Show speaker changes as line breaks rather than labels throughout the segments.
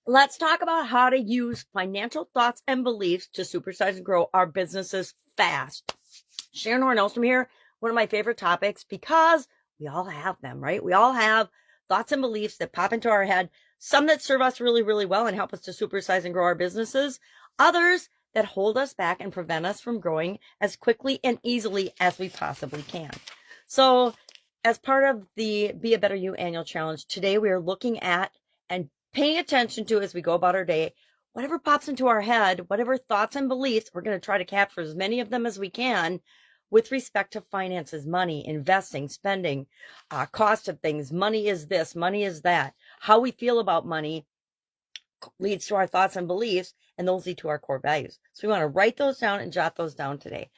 Let's talk about how to use financial thoughts and beliefs to supersize and grow our businesses fast. Sharon Horne-Ellstrom here, one of my favorite topics because we all have them, right? We all have thoughts and beliefs that pop into our head, some that serve us really, really well and help us to supersize and grow our businesses, others that hold us back and prevent us from growing as quickly and easily as we possibly can. So, as part of the Be a Better You annual challenge, today we are looking at and paying attention to as we go about our day, whatever pops into our head, whatever thoughts and beliefs, we're going to try to capture as many of them as we can with respect to finances, money, investing, spending, cost of things. Money is this, money is that. How we feel about money leads to our thoughts and beliefs, and those lead to our core values. So we want to write those down and jot those down today.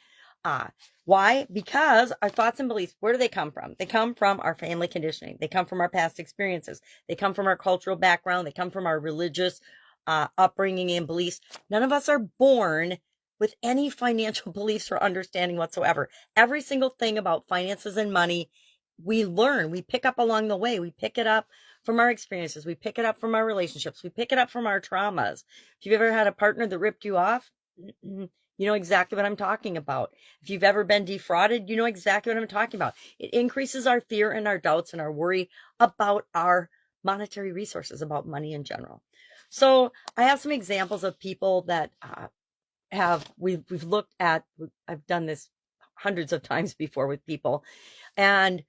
Why? Because our thoughts and beliefs, where do they come from? They come from our family conditioning. They come from our past experiences. They come from our cultural background. They come from our religious upbringing and beliefs. None of us are born with any financial beliefs or understanding whatsoever. Every single thing about finances and money, we learn, we pick up along the way. We pick it up from our experiences. We pick it up from our relationships. We pick it up from our traumas. If you've ever had a partner that ripped you off, you know exactly what I'm talking about. If you've ever been defrauded, you know exactly what I'm talking about. It increases our fear and our doubts and our worry about our monetary resources, about money in general. So I have some examples of people that we've looked at. I've done this hundreds of times before with people. And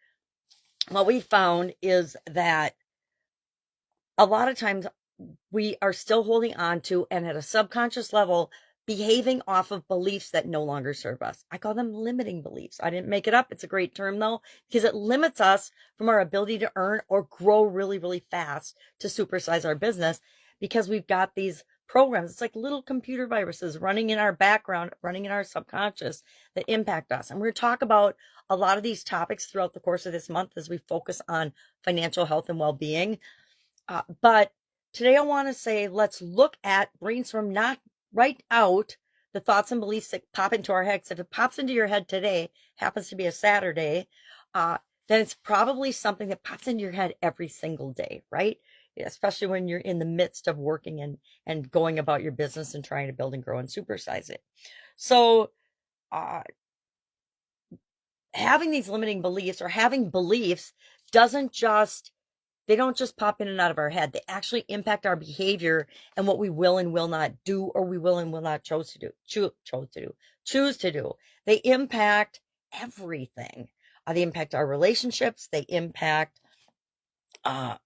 what we found is that a lot of times we are still holding on to, and at a subconscious level, behaving off of beliefs that no longer serve us. I call them limiting beliefs. I didn't make it up. It's a great term though, because it limits us from our ability to earn or grow really, really fast to supersize our business, because we've got these programs. It's like little computer viruses running in our background, running in our subconscious that impact us. And we're going to talk about a lot of these topics throughout the course of this month as we focus on financial health and well-being. But today I want to say, let's look at, brainstorm, not write out the thoughts and beliefs that pop into our heads. If it pops into your head today, happens to be a Saturday, then it's probably something that pops into your head every single day, right? Especially when you're in the midst of working and going about your business and trying to build and grow and supersize it. So, having these limiting beliefs or having beliefs they don't just pop in and out of our head. They actually impact our behavior and what we will and will not do, or we will and will not choose to do. They impact everything. They impact our relationships. They impact our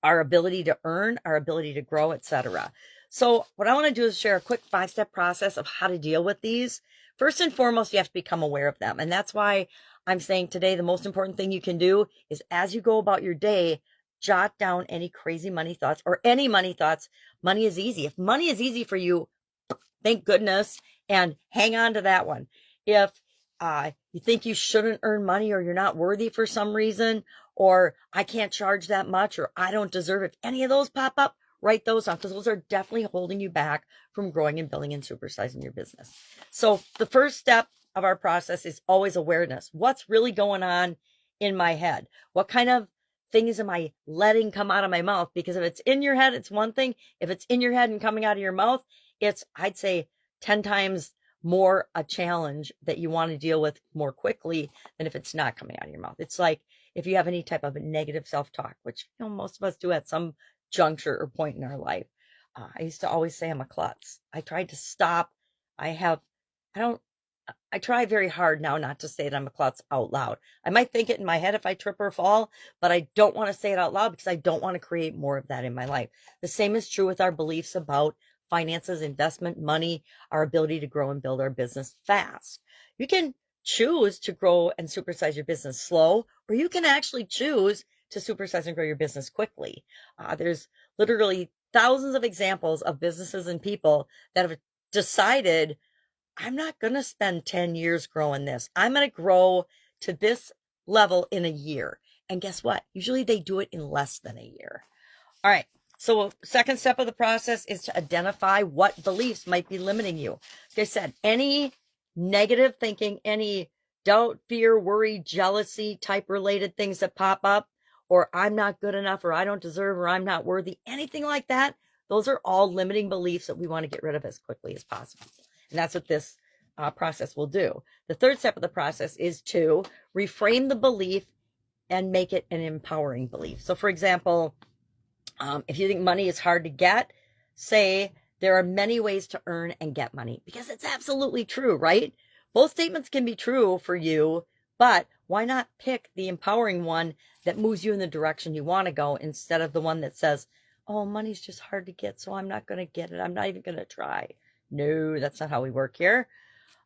ability to earn, our ability to grow, etc. So what I want to do is share a quick 5-step process of how to deal with these. First and foremost, you have to become aware of them. And that's why I'm saying today the most important thing you can do is, as you go about your day, jot down any crazy money thoughts or any money thoughts. Money is easy. If money is easy for you, thank goodness, and hang on to that one. If you think you shouldn't earn money, or you're not worthy for some reason, or I can't charge that much, or I don't deserve it, if any of those pop up, write those off, because those are definitely holding you back from growing and building and supersizing your business. So the first step of our process is always awareness. What's really going on in my head? What kind of things am I letting come out of my mouth? Because if it's in your head, it's one thing. If it's in your head and coming out of your mouth, it's, I'd say, 10 times more a challenge that you want to deal with more quickly than if it's not coming out of your mouth. It's like if you have any type of negative self-talk, which most of us do at some juncture or point in our life. I used to always say I'm a klutz. I tried to stop. I try very hard now not to say that I'm a klutz out loud. I might think it in my head if I trip or fall, but I don't want to say it out loud because I don't want to create more of that in my life. The same is true with our beliefs about finances, investment, money, our ability to grow and build our business fast. You can choose to grow and supersize your business slow, or you can actually choose to supersize and grow your business quickly. There's literally thousands of examples of businesses and people that have decided, I'm not going to spend 10 years growing this. I'm going to grow to this level in a year. And guess what? Usually they do it in less than a year. All right. So second step of the process is to identify what beliefs might be limiting you. Like I said, any negative thinking, any doubt, fear, worry, jealousy type related things that pop up, or I'm not good enough, or I don't deserve, or I'm not worthy, anything like that, Those are all limiting beliefs that we want to get rid of as quickly as possible. And that's what this process will do. The third step of the process is to reframe the belief and make it an empowering belief. So for example, if you think money is hard to get, say there are many ways to earn and get money, because it's absolutely true, right? Both statements can be true for you, but why not pick the empowering one that moves you in the direction you want to go instead of the one that says, oh, money's just hard to get, so I'm not going to get it. I'm not even going to try. No, that's not how we work here.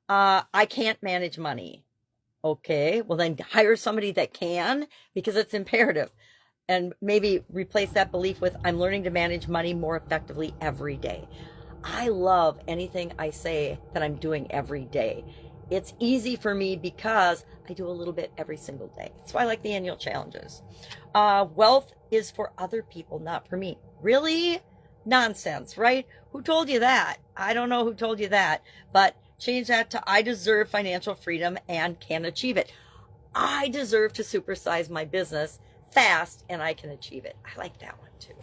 I can't manage money. Okay, well then hire somebody that can, because it's imperative. And maybe replace that belief with, I'm learning to manage money more effectively every day. I love anything I say that I'm doing every day. It's easy for me because I do a little bit every single day. That's why I like the annual challenges. Wealth is for other people, not for me. Really? Nonsense, right? Who told you that? I don't know who told you that, but change that to I deserve financial freedom and can achieve it. I deserve to supersize my business fast and I can achieve it. I like that one too.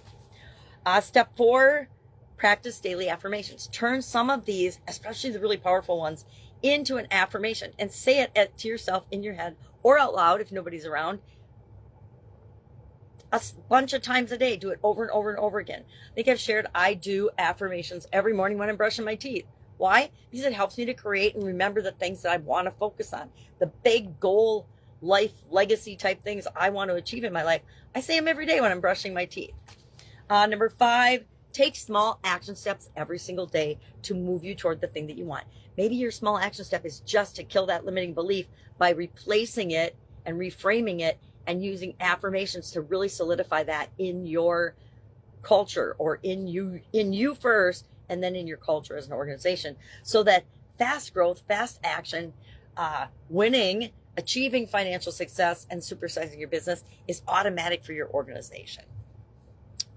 Step 4, practice daily affirmations. Turn some of these, especially the really powerful ones, into an affirmation and say it to yourself in your head or out loud if nobody's around a bunch of times a day. Do it over and over and over again. I think I've shared I do affirmations every morning when I'm brushing my teeth. Why? Because it helps me to create and remember the things that I want to focus on, the big goal, life, legacy type things I want to achieve in my life. I say them every day when I'm brushing my teeth. Number 5, take small action steps every single day to move you toward the thing that you want. Maybe your small action step is just to kill that limiting belief by replacing it and reframing it and using affirmations to really solidify that in your culture, or in you first, and then in your culture as an organization, so that fast growth, fast action, winning, achieving financial success, and supersizing your business is automatic for your organization.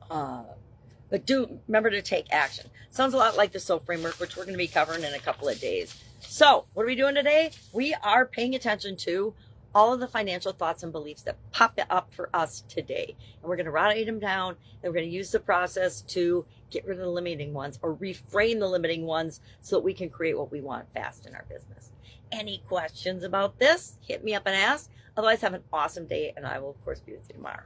But do remember to take action. Sounds a lot like the SOAP framework, which we're going to be covering in a couple of days. So what are we doing today? We are paying attention to all of the financial thoughts and beliefs that pop up for us today. And we're going to write them down, and we're going to use the process to get rid of the limiting ones or reframe the limiting ones so that we can create what we want fast in our business. Any questions about this? Hit me up and ask. Otherwise, have an awesome day, and I will, of course, be with you tomorrow.